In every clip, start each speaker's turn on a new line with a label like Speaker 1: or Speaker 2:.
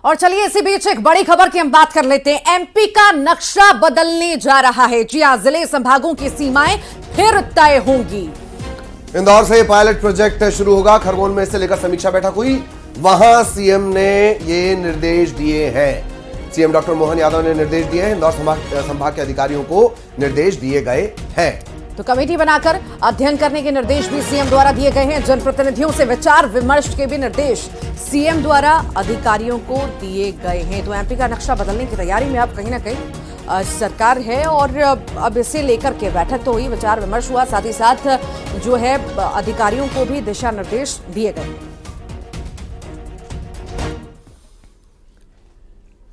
Speaker 1: और चलिए इसी बीच एक बड़ी खबर की हम बात कर लेते हैं। एमपी का नक्शा बदलने जा रहा है। जी हां, जिले संभागों की सीमाएं फिर तय होंगी।
Speaker 2: इंदौर से पायलट प्रोजेक्ट शुरू होगा। खरगोन में इससे लेकर समीक्षा बैठक हुई, वहां सीएम ने ये निर्देश दिए हैं। सीएम डॉक्टर मोहन यादव ने निर्देश दिए हैं। इंदौर संभाग के अधिकारियों को निर्देश दिए गए हैं।
Speaker 1: तो कमेटी बनाकर अध्ययन करने के निर्देश भी सीएम द्वारा दिए गए हैं। जनप्रतिनिधियों से विचार विमर्श के भी निर्देश सीएम द्वारा अधिकारियों को दिए गए हैं। तो एमपी का नक्शा बदलने की तैयारी में अब कहीं ना कहीं सरकार है और अब इसे लेकर के बैठक तो हुई, विचार विमर्श हुआ, साथ ही साथ जो है अधिकारियों को भी दिशा निर्देश दिए गए।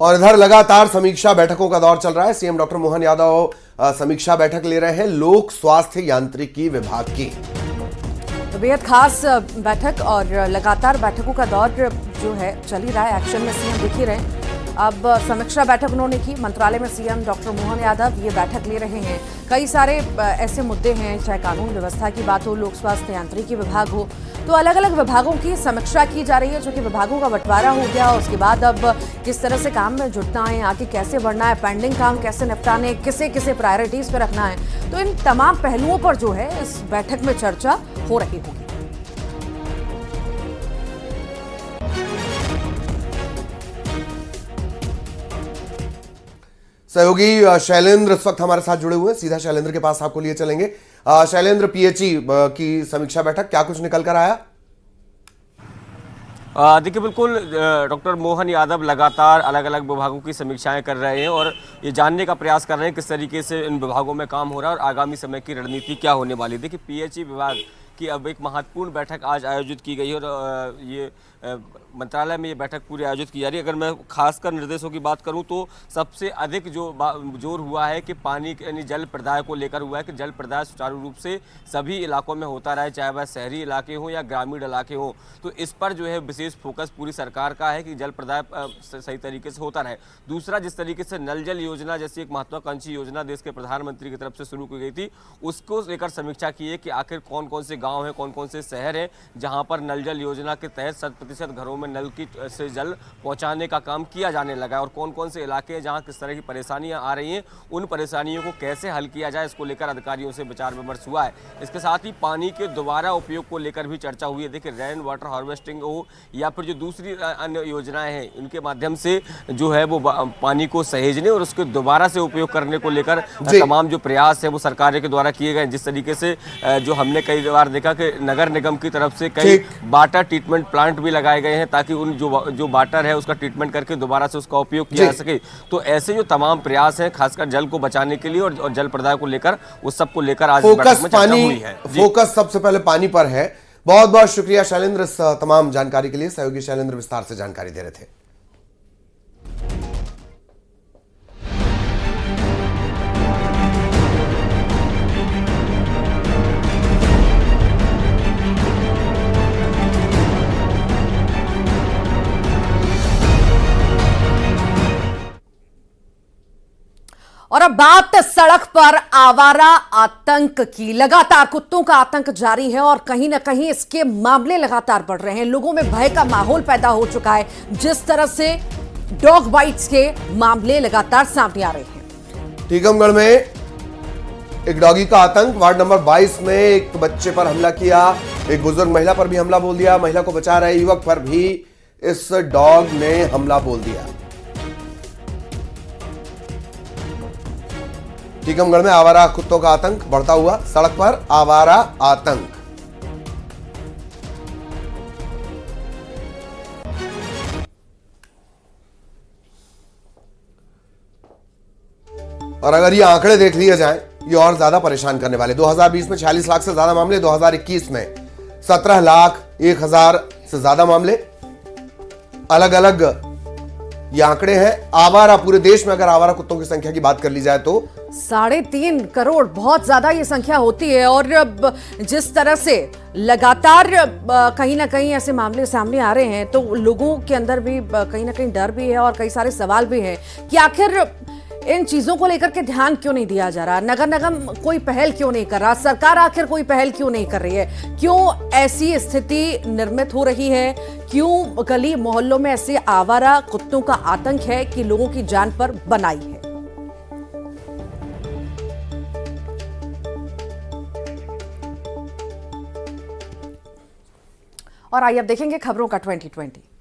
Speaker 2: और इधर लगातार समीक्षा बैठकों का दौर चल रहा है। सीएम डॉक्टर मोहन यादव समीक्षा बैठक ले रहे हैं लोक स्वास्थ्य यांत्रिकी विभाग की।
Speaker 1: तो बेहद खास बैठक और लगातार बैठकों का दौर जो है चल ही रहा है। एक्शन में सीएम दिख ही रहे। अब समीक्षा बैठक उन्होंने की। मंत्रालय में सीएम डॉक्टर मोहन यादव ये बैठक ले रहे हैं। कई सारे ऐसे मुद्दे हैं, चाहे कानून व्यवस्था की बात हो, लोक स्वास्थ्य यांत्रिकी विभाग हो, तो अलग अलग विभागों की समीक्षा की जा रही है। जो कि विभागों का बंटवारा हो गया, उसके बाद अब किस तरह से काम में जुटना है, आगे कैसे बढ़ना है, पेंडिंग काम कैसे निपटाने, किसे किसे प्रायोरिटीज पे रखना है, तो इन तमाम पहलुओं पर जो है इस बैठक में चर्चा हो रही होगी।
Speaker 2: सहयोगी शैलेंद्र इस वक्त हमारे साथ जुड़े हुए हैं। सीधा शैलेंद्र के पास आपको लिए चलेंगे। शैलेंद्र, पीएचई की समीक्षा बैठक, क्या कुछ निकल कर आया?
Speaker 3: देखिए, बिल्कुल डॉक्टर मोहन यादव लगातार अलग अलग विभागों की समीक्षाएं कर रहे हैं और ये जानने का प्रयास कर रहे हैं किस तरीके से इन विभागों में काम हो रहा है और आगामी समय की रणनीति क्या होने वाली है। देखिए, पीएचई विभाग की अब एक महत्वपूर्ण बैठक आज आयोजित की गई है और ये मंत्रालय में ये बैठक पूरी आयोजित की जा रही है। अगर मैं खासकर निर्देशों की बात करूं तो सबसे अधिक जो जोर हुआ है कि पानी यानी जल प्रदाय को लेकर हुआ है कि जल प्रदाय सुचारू रूप से सभी इलाकों में होता रहे, चाहे वह शहरी इलाके हों या ग्रामीण इलाके हों। तो इस पर जो है विशेष फोकस पूरी सरकार का है कि जल प्रदाय सही तरीके से होता रहे। दूसरा, जिस तरीके से नल जल योजना जैसी एक महत्वाकांक्षी योजना देश के प्रधानमंत्री की तरफ से शुरू की गई थी, उसको लेकर समीक्षा की है कि आखिर कौन कौन से गाँव हैं, कौन कौन से शहर हैं जहाँ पर नल जल योजना के तहत 100% घरों में नल की से जल पहुंचाने का काम किया जाने लगा है और कौन कौन से इलाके हैं जहां किस तरह की परेशानियां आ रही हैं, उन परेशानियों को कैसे हल किया जाए, इसको लेकर अधिकारियों से विचार विमर्श हुआ है। इसके साथ ही पानी के दोबारा उपयोग को लेकर भी चर्चा हुई है। देखिए, रेन वाटर हार्वेस्टिंग हो या फिर जो दूसरी अन्य योजनाएं हैं, उनके माध्यम से जो है वो पानी को सहेजने और उसके दोबारा से उपयोग करने को लेकर तमाम जो प्रयास है वो सरकार के द्वारा किए गए। जिस तरीके से जो हमने कई बार देखा कि नगर निगम की तरफ से कई वाटर ट्रीटमेंट प्लांट भी लगाए गए हैं ताकि उन जो वाटर है उसका ट्रीटमेंट करके दोबारा से उसका उपयोग किया जा सके। तो ऐसे जो तमाम प्रयास हैं खासकर जल को बचाने के लिए और जल प्रदाय को लेकर, उस सब को लेकर आज बैठक में चर्चा हुई है।
Speaker 2: फोकस सबसे पहले पानी पर है। बहुत बहुत शुक्रिया शैलेंद्र इस तमाम जानकारी के लिए। सहयोगी शैलेंद्र विस्तार से जानकारी दे रहे थे।
Speaker 1: और अब बात सड़क पर आवारा आतंक की। लगातार कुत्तों का आतंक जारी है और कहीं ना कहीं इसके मामले लगातार बढ़ रहे हैं। लोगों में भय का माहौल पैदा हो चुका है। जिस तरह से डॉग बाइट्स के मामले लगातार सामने आ रहे हैं।
Speaker 2: टीकमगढ़ में एक डॉगी का आतंक। वार्ड नंबर 22 में एक बच्चे पर हमला किया, एक बुजुर्ग महिला पर भी हमला बोल दिया, महिला को बचा रहे युवक पर भी इस डॉग ने हमला बोल दिया। टीकमगढ़ में आवारा कुत्तों का आतंक बढ़ता हुआ, सड़क पर आवारा आतंक। और अगर ये आंकड़े देख लिए जाएं, ये और ज्यादा परेशान करने वाले। 2020 में 46 लाख से ज्यादा मामले, 2021 में 17 लाख 1,000 से ज्यादा मामले। अलग अलग ये आंकड़े हैं। आवारा, पूरे देश में अगर आवारा कुत्तों की संख्या की बात कर ली जाए तो
Speaker 1: 3.5 करोड़, बहुत ज्यादा ये संख्या होती है। और जिस तरह से लगातार कहीं ना कहीं ऐसे मामले सामने आ रहे हैं तो लोगों के अंदर भी कहीं ना कहीं डर भी है और कई सारे सवाल भी हैं कि आखिर इन चीजों को लेकर के ध्यान क्यों नहीं दिया जा रहा? नगर निगम कोई पहल क्यों नहीं कर रहा? सरकार आखिर कोई पहल क्यों नहीं कर रही है? क्यों ऐसी स्थिति निर्मित हो रही है? क्यों गली मोहल्लों में ऐसे आवारा कुत्तों का आतंक है कि लोगों की जान पर बनाई है? और आइए अब देखेंगे खबरों का 2020।